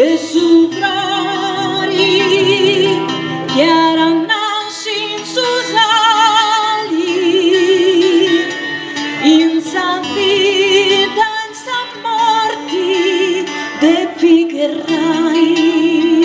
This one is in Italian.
e sovrari che erano sali in sa vita, in sa morti de pigherai.